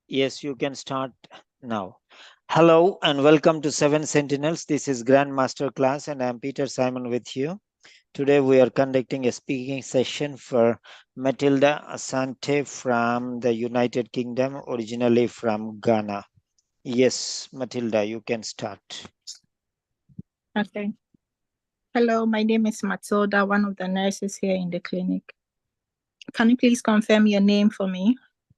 Yes, you can start now. Hello and welcome to Seven Sentinels. This is Grand Master Class and I'm Peter Simon with you. Today we are conducting a speaking session for Matilda Asante from the United Kingdom, originally from Ghana. Yes, Matilda, you can start. Okay. Hello, my name is Matilda, one of the nurses here in the clinic. Can you please confirm your name for me?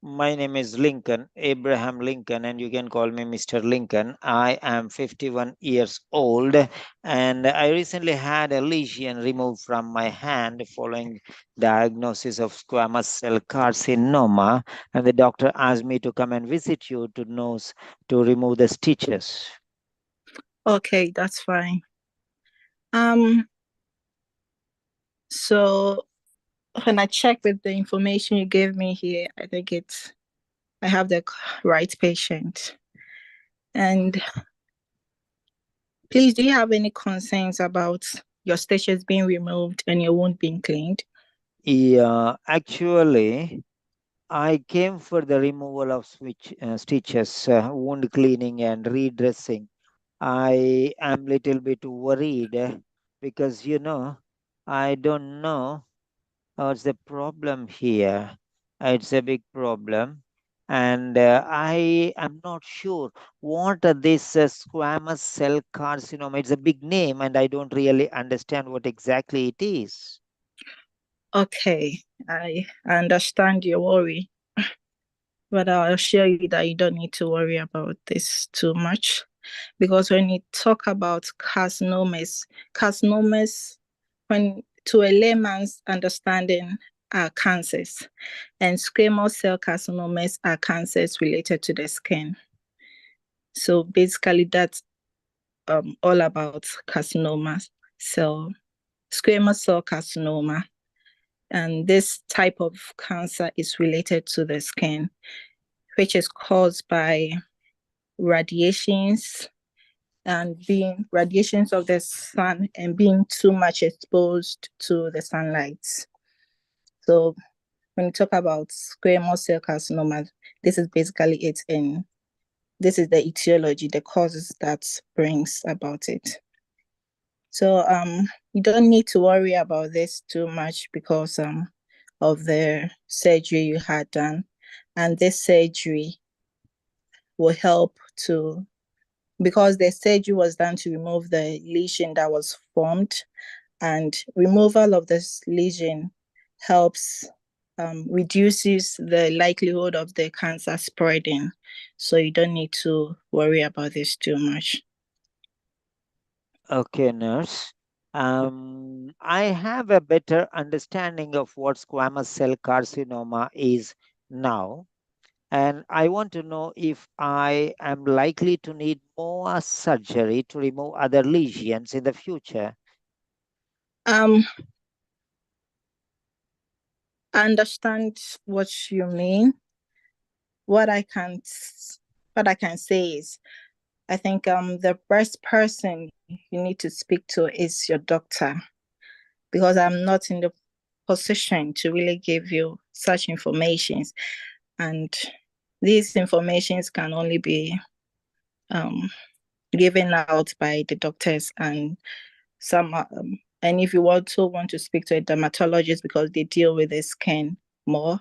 My name is Lincoln, Abraham Lincoln, and you can call me Mr. Lincoln. I am 51 years old, and I recently had a lesion removed from my hand following diagnosis of squamous cell carcinoma, and the doctor asked me to come and visit you to remove the stitches. Okay, that's fine. So when I check with the information you gave me here, I think I have the right patient. And please, do you have any concerns about your stitches being removed and your wound being cleaned? Yeah, actually, I came for the removal of stitches, wound cleaning, and redressing. I am little bit worried because I don't know what's the problem here. It's a big problem, and I am not sure what this squamous cell carcinoma. It's a big name, and I don't really understand what exactly it is. Okay, I understand your worry, but I'll assure you that you don't need to worry about this too much. Because when you talk about carcinomas, when to a layman's understanding, are cancers, and squamous cell carcinomas are cancers related to the skin. So basically, that's all about carcinomas. So squamous cell carcinoma, and this type of cancer is related to the skin, which is caused by radiations and being radiations of the sun and being too much exposed to the sunlight. So when you talk about squamous cell carcinoma, this is basically it, and this is the etiology, the causes that brings about it. So you don't need to worry about this too much because of the surgery you had done, and this surgery will help to, because the surgery was done to remove the lesion that was formed, and removal of this lesion helps reduces the likelihood of the cancer spreading. So you don't need to worry about this too much. Okay, nurse. I have a better understanding of what squamous cell carcinoma is now. And I want to know if I am likely to need more surgery to remove other lesions in the future. I understand what you mean. What I can what I can say is, I think the first person you need to speak to is your doctor, because I'm not in the position to really give you such informations, and these informations can only be um, given out by the doctors and some. And if you also want to speak to a dermatologist, because they deal with the skin more,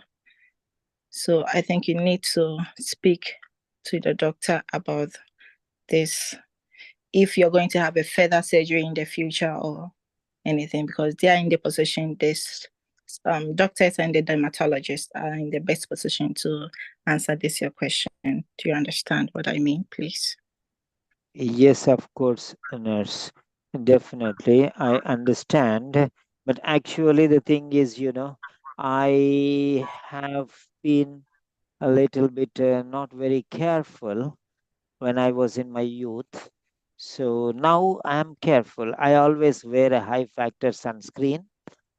so I think you need to speak to the doctor about this if you're going to have a further surgery in the future or anything, because they are in the position, this doctors and the dermatologists are in the best position to answer this your question. Do you understand what I mean, please? Yes, of course, nurse. Definitely, I understand. But actually, the thing is, I have been a little bit not very careful when I was in my youth. So now I am careful. I always wear a high factor sunscreen,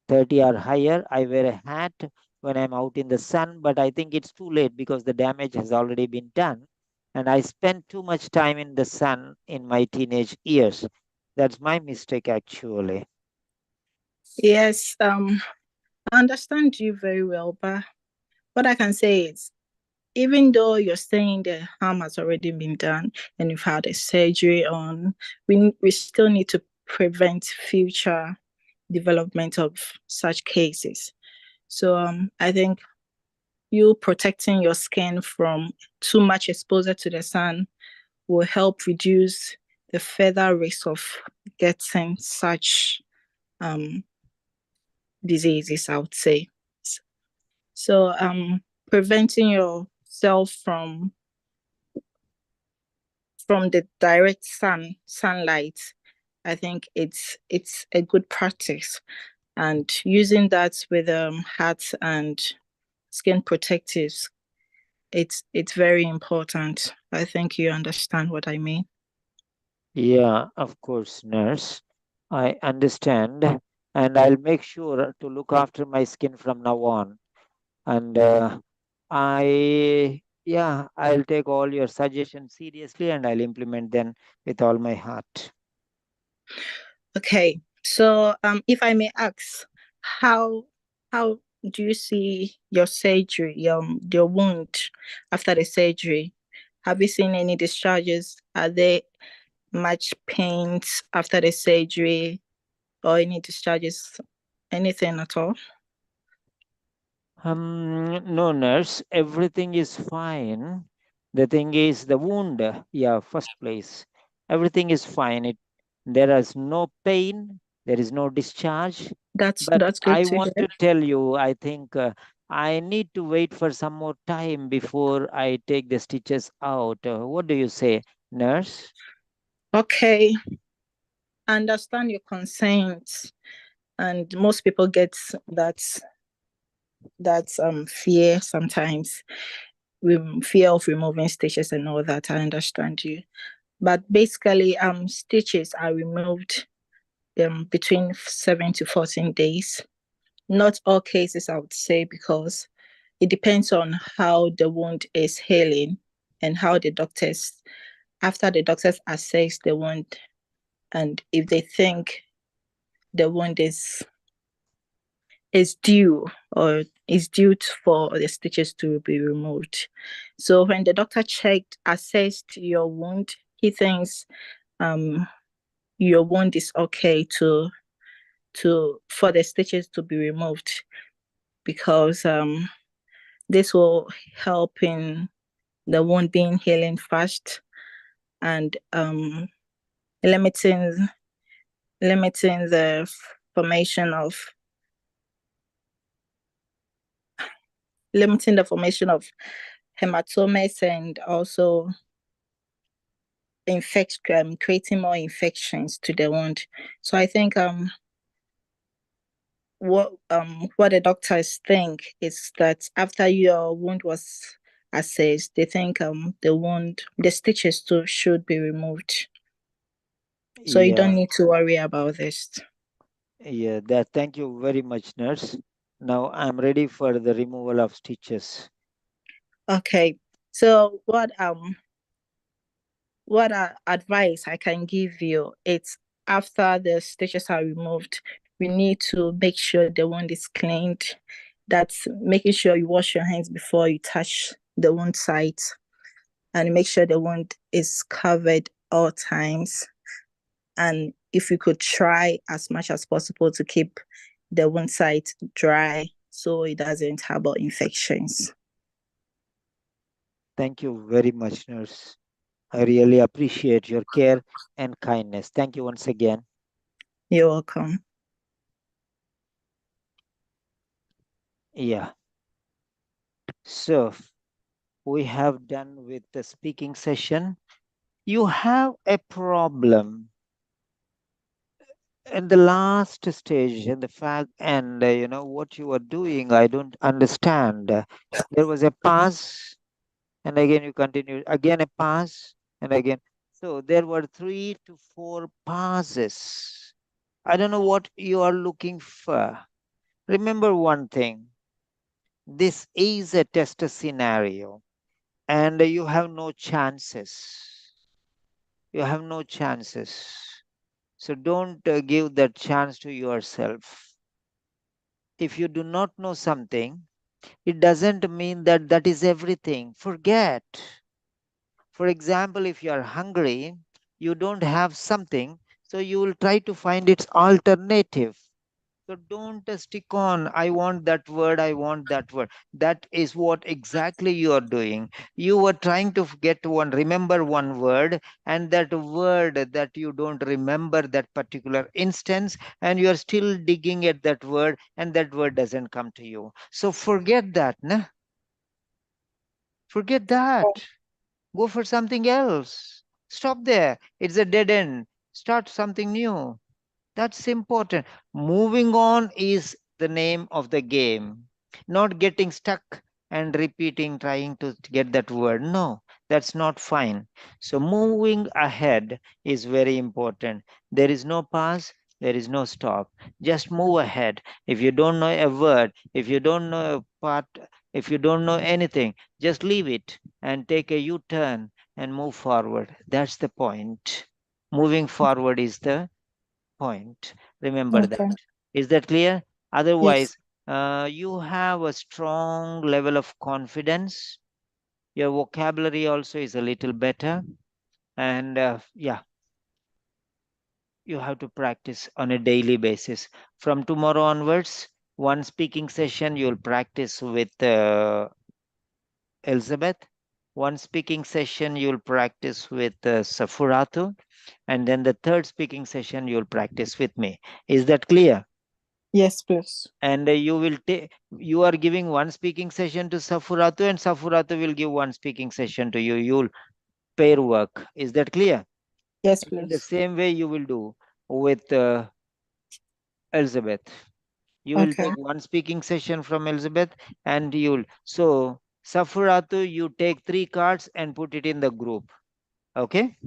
30 or higher. I wear a hat when I'm out in the sun, but I think it's too late because the damage has already been done. And I spent too much time in the sun in my teenage years. That's my mistake, actually. Yes, I understand you very well, but what I can say is, even though you're saying the harm has already been done and you've had a surgery on, we still need to prevent future development of such cases. So I think you protecting your skin from too much exposure to the sun will help reduce the further risk of getting such um, diseases, I would say. So preventing yourself from the direct sunlight, I think it's a good practice. And using that with hats and skin protectives, it's very important. I think you understand what I mean. Yeah, of course, nurse. I understand. And I'll make sure to look after my skin from now on. And I'll take all your suggestions seriously and I'll implement them with all my heart. Okay, so if I may ask, how how do you see your surgery, your wound after the surgery? Have you seen any discharges? Are there much pains after the surgery or any discharges, anything at all? No, nurse, everything is fine. The thing is the wound. Yeah, first place. Everything is fine. There is no pain. There is no discharge. But That's great I to want hear. to tell you, I think I need to wait for some more time before I take the stitches out. What do you say, nurse? Okay, I understand your concerns, and most people get that fear sometimes, fear of removing stitches and all that. I understand you, but basically, stitches are removed between 7 to 14 days. Not all cases, I would say, because it depends on how the wound is healing and how after the doctors assess the wound, and if they think the wound is due or is due for the stitches to be removed. So when the doctor assessed your wound, he thinks um, your wound is okay for the stitches to be removed, because this will help in the wound being healing fast, and limiting limiting the formation of limiting the formation of hematomas, and also creating more infections to the wound. So I think what the doctors think is that after your wound was assessed, they think the stitches too should be removed. So you don't Yeah, need to worry about this. yeah, that. Thank you very much, nurse. Now I'm ready for the removal of stitches. Okay. So what advice I can give you, it's after the stitches are removed, we need to make sure the wound is cleaned. That's making sure you wash your hands before you touch the wound site, and make sure the wound is covered all times. And if you could try as much as possible to keep the wound site dry so it doesn't harbor infections. Thank you very much, nurse. I really appreciate your care and kindness. Thank you once again. You're welcome. Yeah. So we have done with the speaking session. You have a problem in the last stage, in the fact, and what you are doing, I don't understand. There was a pass, and again you continue, again a pass, and again. So there were 3 to 4 passes. I don't know what you are looking for. Remember one thing, this is a test scenario, and you have no chances. You have no chances. So don't give that chance to yourself. If you do not know something, it doesn't mean that that is everything. Forget. For example, if you are hungry, you don't have something, so you will try to find its alternative. So don't stick on, I want that word, I want that word. That is what exactly you are doing. You were trying to get one, remember one word, and that word that you don't remember that particular instance, and you are still digging at that word, and that word doesn't come to you. So forget that, nah? Forget that. Go for something else. Stop there. It's a dead end. Start something new. That's important. Moving on is the name of the game. Not getting stuck and repeating, trying to get that word. No, that's not fine. So, moving ahead is very important. There is no pass, there is no stop. Just move ahead. If you don't know a word, if you don't know a part, if you don't know anything, just leave it and take a U turn and move forward. That's the point. Moving forward is the point. Remember that. Okay. Is that clear? Yes. Otherwise, you have a strong level of confidence. Your vocabulary also is a little better. And yeah, you have to practice on a daily basis. From tomorrow onwards, one speaking session you'll practice with Elizabeth. One speaking session you'll practice with Safuratu. And then the third speaking session you'll practice with me. Is that clear? Yes, please. And you will take, you are giving one speaking session to Safuratu, and Safuratu will give one speaking session to you. You'll pair work. Is that clear? Yes, And in the please. same way you will do with Elizabeth. You will Okay. take one speaking session from Elizabeth, and you'll, so Safuratu, you take 3 cards and put it in the group. Okay.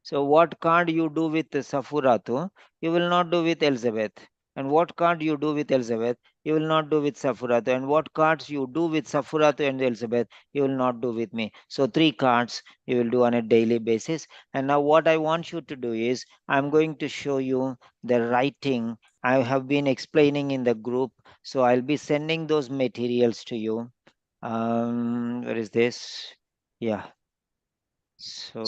So what card you do with Safuratu, you will not do with Elizabeth. And what card you do with Elizabeth, you will not do with Safuratu. And what cards you do with Safuratu and Elizabeth, you will not do with me. So 3 cards you will do on a daily basis. And now what I want you to do is, I'm going to show you the writing. I have been explaining in the group. So I'll be sending those materials to you. Where is this? Yeah. So